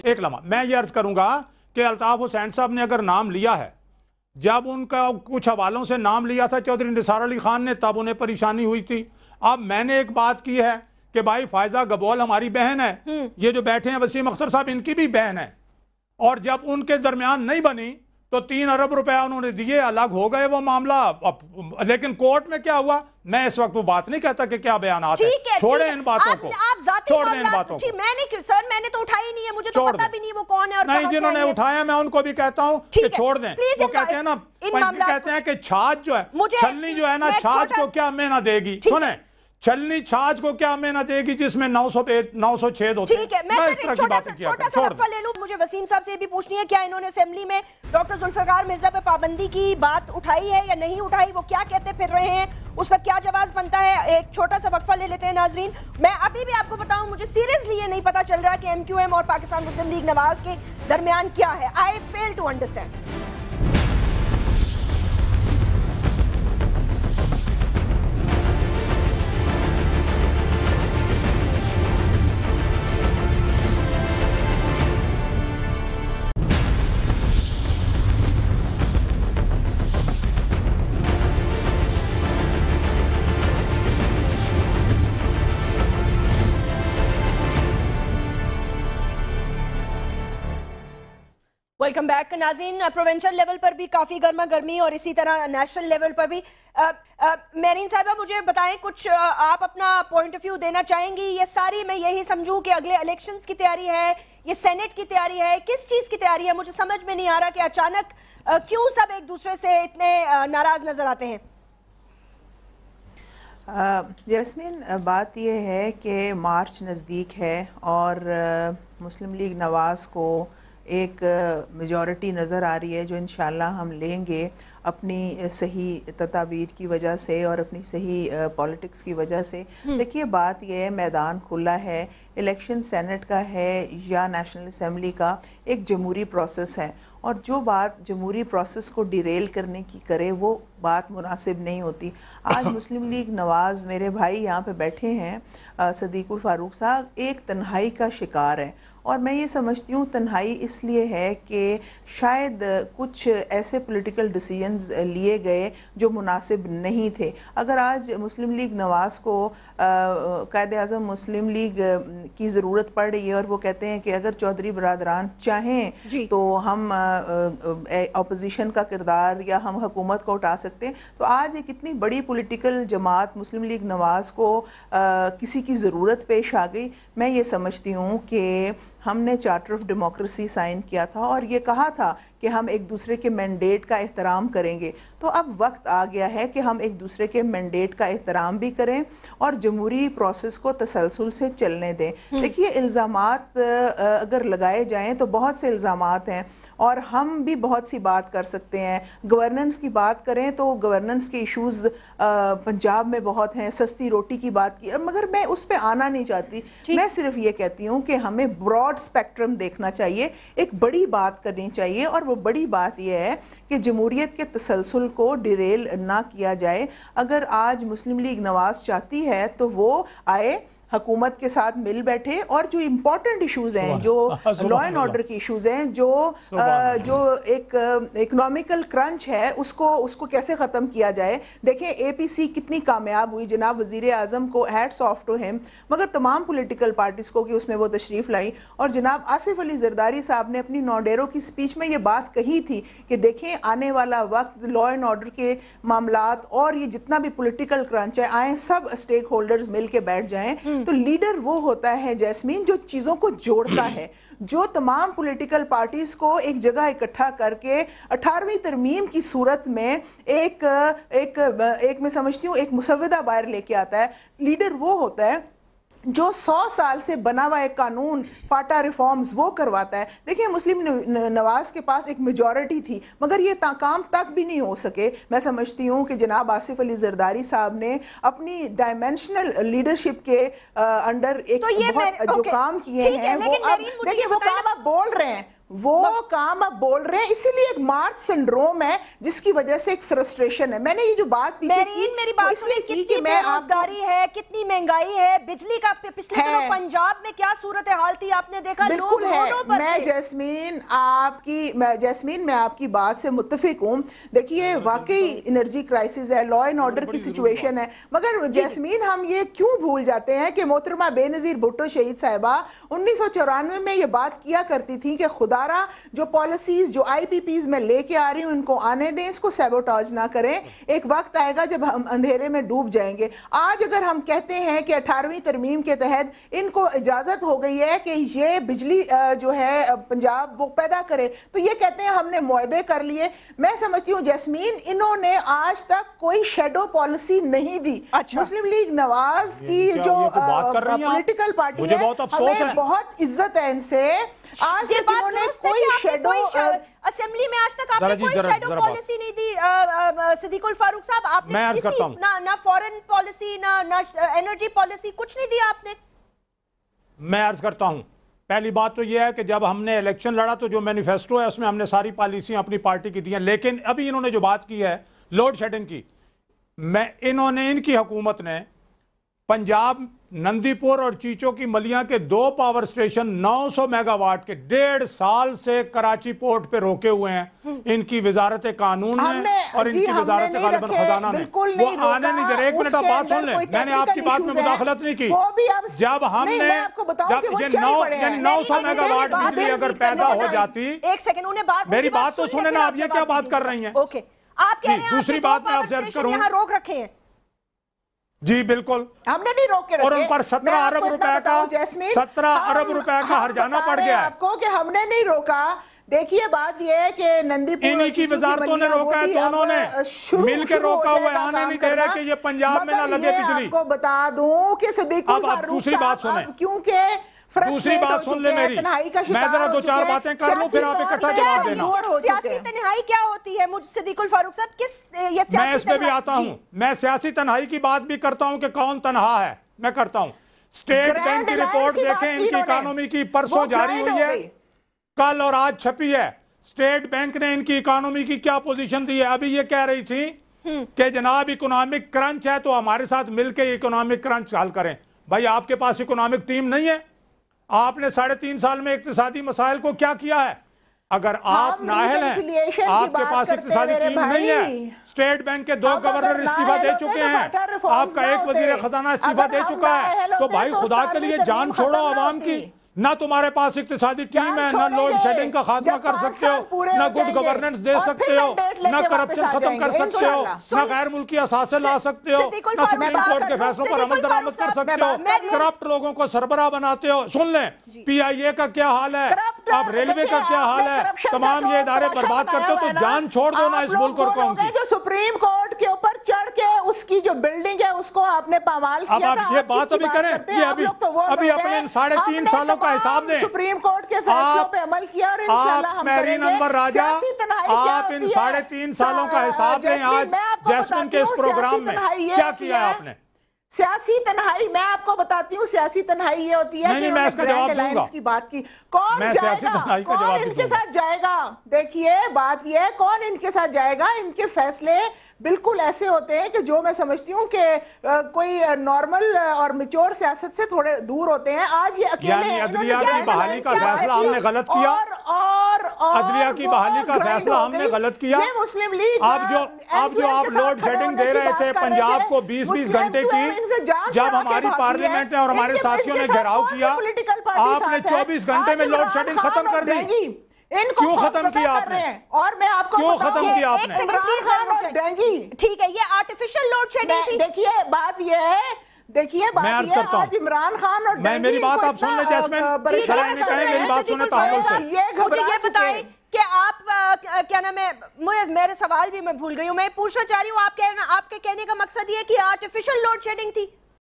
ایک لمحہ میں یہ عرض کروں گا کہ الطاف حسین صاحب نے اگر نام لیا ہے، جب ان کا کچھ حوالوں سے نام لیا تھا چودھری نثار علی خان نے، تب انہیں پریشانی ہوئی تھی. اب میں نے ایک بات کی ہے کہ بھائی فائزہ گبول ہماری بہن ہے، یہ جو بیٹھے ہیں وسیم اختر صاحب ان کی بھی بہن ہے، اور جب ان کے درمیان نہیں بنی تو 3 ارب روپے انہوں نے دیے، الگ ہو گئے وہ معاملہ. لیکن کورٹ میں کیا ہوا میں اس وقت وہ بات نہیں کہتا کہ کیا بیانات ہیں، چھوڑیں ان باتوں کو، چھوڑ دیں ان باتوں کو. میں نے تو اٹھائی نہیں ہے، مجھے تو پتہ بھی نہیں وہ کون ہے اور نہیں جنہوں نے اٹھایا میں ان کو بھی کہتا ہوں کہ چھوڑ دیں. وہ کہتے ہیں نا، کہتے ہیں کہ چھاچ جو ہے، چھلنی جو ہے نا، چھاچ کو کیا میں نہ دے گی. سنیں، چھلنی چھاچ کو کیا میں نہ دے گی جس میں 900 چھید ہوتے ہیں. ٹھیک ہے، میں ایک چھوٹا سا وقفہ لے لوں. مجھے وسیم صاحب سے بھی پوچھنی ہے کیا انہوں نے اسمبلی میں ڈاکٹر ذوالفقار مرزا پہ پابندی کی بات اٹھائی ہے یا نہیں اٹھائی، وہ کیا کہتے پھر رہے ہیں، اس کا کیا جواز بنتا ہے. ایک چھوٹا سا وقفہ لے لیتے ہیں ناظرین. میں ابھی بھی آپ کو بتاؤں، مجھے سیریسلی یہ نہیں پتا چل رہا کہ MQM اور پاکستان مسلم لیگ نواز کے درمیان کیا ہے. I fail to understand. Welcome back ناظرین. پروونشل لیول پر بھی کافی گرما گرمی اور اسی طرح نیشنل لیول پر بھی. میرین صاحبہ مجھے بتائیں کچھ آپ اپنا پوائنٹ آف ویو دینا چاہیں گی. یہ ساری میں یہی سمجھوں کہ اگلے الیکشنز کی تیاری ہے، یہ سینٹ کی تیاری ہے، کس چیز کی تیاری ہے؟ مجھے سمجھ میں نہیں آ رہا کہ اچانک کیوں سب ایک دوسرے سے اتنے ناراض نظر آتے ہیں. یاسمین، بات یہ ہے کہ مارچ نزدیک ہے اور مسلم لیگ نواز کو ایک میجورٹی نظر آ رہی ہے جو انشاءاللہ ہم لیں گے اپنی صحیح تدابیر کی وجہ سے اور اپنی صحیح پولیٹکس کی وجہ سے. دیکھیے بات یہ ہے، میدان کھلا ہے، الیکشن سینٹ کا ہے یا نیشنل اسمبلی کا، ایک جمہوری پروسیس ہے، اور جو بات جمہوری پروسیس کو ڈیریل کرنے کی کرے وہ بات مناسب نہیں ہوتی. آج مسلم لیگ نواز، میرے بھائی یہاں پہ بیٹھے ہیں صدیق الفاروق صاحب، ایک تنہائی کا شکار ہے. اور میں یہ سمجھتی ہوں تنہائی اس لیے ہے کہ شاید کچھ ایسے پولیٹیکل ڈیسیژنز لیے گئے جو مناسب نہیں تھے. اگر آج مسلم لیگ نواز کو قائد اعظم مسلم لیگ کی ضرورت پڑ رہی ہے اور وہ کہتے ہیں کہ اگر چودھری برادران چاہیں تو ہم اپوزیشن کا کردار یا ہم حکومت کو اٹھا سکتے ہیں، تو آج ایک اتنی بڑی پولیٹیکل جماعت مسلم لیگ نواز کو کسی کی ضرورت پیش آ گئی. میں یہ سمجھتی ہوں کہ ہم نے چارٹر آف ڈیموکریسی سائن کیا تھا اور یہ کہا تھا کہ ہم ایک دوسرے کے مینڈیٹ کا احترام کریں گے. تو اب وقت آ گیا ہے کہ ہم ایک دوسرے کے مینڈیٹ کا احترام بھی کریں اور جمہوری پروسیس کو تسلسل سے چلنے دیں. دیکھیے الزامات اگر لگائے جائیں تو بہت سے الزامات ہیں اور ہم بھی بہت سی بات کر سکتے ہیں. گورننس کی بات کریں تو گورننس کے ایشوز پنجاب میں بہت ہیں، سستی روٹی کی بات کی، مگر میں اس پہ آنا نہیں چاہتی. میں صرف یہ کہتی ہوں کہ ہمیں براڈ سپیکٹرم دیکھنا چاہیے، ایک بڑی بات کرنی چاہیے، اور وہ بڑی بات یہ ہے کہ جمہوریت کے تسلسل کو ڈیریل نہ کیا جائے. اگر آج مسلم لیگ نواز چاہتی ہے تو وہ آئے، حکومت کے ساتھ مل بیٹھے، اور جو امپورٹنٹ ایشوز ہیں، جو لا اینڈ آرڈر کی ایشوز ہیں، جو ایک اکنامیکل کرنچ ہے، اس کو کیسے ختم کیا جائے. دیکھیں اے پی سی کتنی کامیاب ہوئی، جناب وزیر اعظم کو ہیٹس آف ٹو ہم، مگر تمام پولیٹیکل پارٹیز کو کہ اس میں وہ تشریف لائیں. اور جناب آصف علی زرداری صاحب نے اپنی نوڈیرو کی سپیچ میں یہ بات کہی تھی کہ دیکھیں آنے والا وقت لا اینڈ آرڈر کے معاملات اور یہ جتنا بھی پولیٹیکل کرنچ ہے، آئیں سب اسٹیک ہولڈرز مل کے بیٹھ جائیں. تو لیڈر وہ ہوتا ہے جیسمین جو چیزوں کو جوڑتا ہے، جو تمام پولیٹیکل پارٹیز کو ایک جگہ اکٹھا کر کے 18ویں ترمیم کی صورت میں ایک میں سمجھتی ہوں ایک مسودہ باہر لے کے آتا ہے. لیڈر وہ ہوتا ہے جو 100 سال سے بنا ہوا ایک قانون فاٹا ریفارمز وہ کرواتا ہے. دیکھیں مسلم نواز کے پاس ایک میجورٹی تھی مگر یہ کام تک بھی نہیں ہو سکے. میں سمجھتی ہوں کہ جناب آصف علی زرداری صاحب نے اپنی ڈائمینشنل لیڈرشپ کے انڈر ایک بہت جو کام کیے ہیں، وہ دیکھیں وہ کام آپ بول رہے ہیں، وہ کام آپ بول رہے ہیں، اسی لیے ایک مارچ سنڈروم ہے جس کی وجہ سے ایک فرسٹریشن ہے. میں نے یہ جو بات پیچھے کی میری بات سنیں، کتنی بے روزگاری ہے، کتنی مہنگائی ہے، بجلی کا پچھلے دنوں پنجاب میں کیا صورتحال تھی آپ نے دیکھا. بالکل ہے. میں جیسمین میں آپ کی بات سے متفق ہوں. دیکھیے واقعی انرجی کرائسس ہے، لا اینڈ آرڈر کی سچویشن ہے، مگر جیسمین ہم یہ کیوں بھول جاتے ہیں کہ محترمہ بے نظیر بھٹو شہید صاحبہ 1994 میں یہ بات کیا کرتی تھی کہ خدا را جو پالیسیز جو آئی پی پیز میں لے کے آ رہی ہوں ان کو آنے دیں، اس کو سیبوٹاج نہ کریں، ایک وقت آئے گا جب ہم اندھیرے میں ڈوب جائیں گے. آج اگر ہم کہتے ہیں کہ 18ویں ترمیم کے تحت ان کو اجازت ہو گئی ہے کہ یہ بجلی جو ہے پنجاب وہ پیدا کرے، تو یہ کہتے ہیں ہم نے معاہدے کر لیے. میں سمجھتی ہوں جیسمین انہوں نے آج تک کوئی شیڈو پالیسی نہیں دی. مسلم لیگ نواز کی جو پولیٹیکل پارٹی ہے ہمیں بہت عزت ہے ان سے. آج تک انہوں نے کوئی شیڈو اسمبلی میں آج تک آپ نے کوئی شیڈو پالیسی نہیں دی. صدیق الفاروق صاحب آپ نے کسی نہ فورن پالیسی نہ انرجی پالیسی کچھ نہیں دیا آپ نے. میں عرض کرتا ہوں، پہلی بات تو یہ ہے کہ جب ہم نے الیکشن لڑا تو جو مینیفیسٹو ہے اس میں ہم نے ساری پالیسیاں اپنی پارٹی کی دی ہیں، لیکن ابھی انہوں نے جو بات کی ہے لوڈ شیڈنگ کی، ان کی حکومت نے پنجاب نندی پور اور چیچو کی ملیاں کے 2 پاور سٹیشن 900 میگا واٹ کے 1.5 سال سے کراچی پورٹ پہ روکے ہوئے ہیں. ان کی وزارت قانون نے اور ان کی وزارت غالباً خزانہ نے وہ آنے نہیں دے رہے. ایک منٹ آپ بات سن لیں، میں نے آپ کی بات میں مداخلت نہیں کی. جب ہم نے یہ 900 میگا واٹ بجلی اگر پیدا ہو جاتی، ایک سیکنڈ انہیں بات، میری بات تو سنیں نا، آپ یہ کیا بات کر رہی ہیں. آپ کہہ رہے ہیں دوسری بات میں آپ سے عرض کروں، یہاں روک رکھے ہیں. جی بالکل ہم نے نہیں روک کے رکھے، اور ان پر 17 ارب روپے کا ہرجانہ پڑ گیا ہے آپ کو کہ ہم نے نہیں روکا. دیکھیے بات یہ ہے کہ نندی پور انہی کی وزارتوں نے روکا ہے، تو انہوں نے مل کے روکا ہوا ہے، آنے نہیں دے رہے کہ یہ پنجاب میں نہ لگے بجلی. آپ کو بتا دوں کہ صدیق الفاروق صاحب کیونکہ دوسری بات سن لے میری، میں ذرا 2-4 باتیں کر لوں پھر آپ اکٹھا جواب دینا. سیاسی تنہائی کیا ہوتی ہے مجھ صدیق الفاروق صاحب؟ میں اس پہ بھی آتا ہوں، میں سیاسی تنہائی کی بات بھی کرتا ہوں کہ کون تنہا ہے، میں کرتا ہوں. اسٹیٹ بینک کی رپورٹ دیکھیں، ان کی اکانومی کی پرسوں جاری ہوئی ہے، کل اور آج چھپی ہے. اسٹیٹ بینک نے ان کی اکانومی کی کیا پوزیشن دی ہے. ابھی یہ کہہ رہی تھی کہ جناب اکنامک کرنچ ہے تو ہمارے ساتھ مل کے اکنامک کرنچ حل کریں. بھائی آپ کے پاس اکنامک ٹیم نہیں ہے؟ آپ نے 3.5 سال میں اقتصادی مسائل کو کیا کیا ہے؟ اگر آپ نااہل ہیں، آپ کے پاس اقتصادی ٹیم نہیں ہے. اسٹیٹ بینک کے 2 گورنر استعفیٰ دے چکے ہیں، آپ کا 1 وزیر خزانہ استعفیٰ دے چکا ہے. تو بھائی خدا کے لیے جان چھوڑو عوام کی. نہ تمہارے پاس اقتصادی ٹیم ہے، نہ لوڈ شیڈنگ کا خاتمہ کر سکتے ہو، نہ گڈ گورننس دے سکتے ہو، نہ کرپشن ختم کر سکتے ہو، نہ غیر ملکی اثاثے لا سکتے ہو، نہ سپریم کورٹ کے فیصلوں پر عمل درآمد کر سکتے ہو، کرپٹ لوگوں کو سربراہ بناتے ہو. سن لیں پی آئی اے کا کیا حال ہے، اب ریلوے کا کیا حال ہے، تمام یہ ادارے برباد کرتے ہو. تو جان چھوڑ دو نا اس ملک اور قوم کی. جو سپریم کورٹ کے اوپر چڑھ کے اس کی جو بلڈنگ ہے اس کو آپ نے پامال کیا تھا. اب آپ یہ بات ابھی کریں، یہ ابھی اپنے 3.5 سالوں کا حساب دیں. سپریم کورٹ کے فیصلوں پہ عمل کیا اور انشاءاللہ ہم کریں گے. میرین انور راجہ، آپ ان 3.5 سالوں کا حساب دیں. آج جیسمن کے اس پروگرام میں کیا کیا ہے آپ نے؟ سیاسی تنہائی میں آپ کو بتاتی ہوں، سیاسی تنہائی یہ ہوتی ہے کہ میں اس کا جواب دوں گا کی بات کی. کون جائے گا، کون ان کے ساتھ جائے گا؟ دیکھیے بات یہ ہے کون ان کے ساتھ جائے گا. ان کے فیصلے بالکل ایسے ہوتے ہیں کہ جو میں سمجھتی ہوں کہ کوئی نارمل اور میچور سیاست سے تھوڑے دور ہوتے ہیں. آج یہ اکیلے یعنی عدلیہ کی بحالی کا فیصلہ ہم نے غلط کیا، عدلیہ کی بحالی کا فیصلہ ہم نے غلط کیا. مسلم لیگ اب جو آپ لوڈ شیڈنگ دے رہے تھے پنجاب کو 20 گھنٹے کی، جب ہماری پارلیمنٹ نے اور ہمارے ساتھیوں نے گھیراؤ کیا، آپ نے 24 گھنٹے میں لوڈ شیڈنگ ختم کر دی. کیوں ختم کیا آپ نے؟ اور میں آپ کو کیوں ختم کیا آپ نے؟ ٹھیک ہے، یہ آرٹیفیشل لوڈ شیڈنگ تھی. دیکھیے بات یہ ہے، آج عمران خان اور میری بات آپ سن لیں جیسمین، میری بات سنیں تحمل سے. مجھے یہ بتائیں کہ آپ کیا نام ہے، میرے سوال بھی میں بھول گئی ہوں. میں پوچھنا چاہ رہی ہوں، آپ کے کہنے کا مقصد یہ ہے کہ آرٹیفیشل لوڈ شیڈنگ تھی؟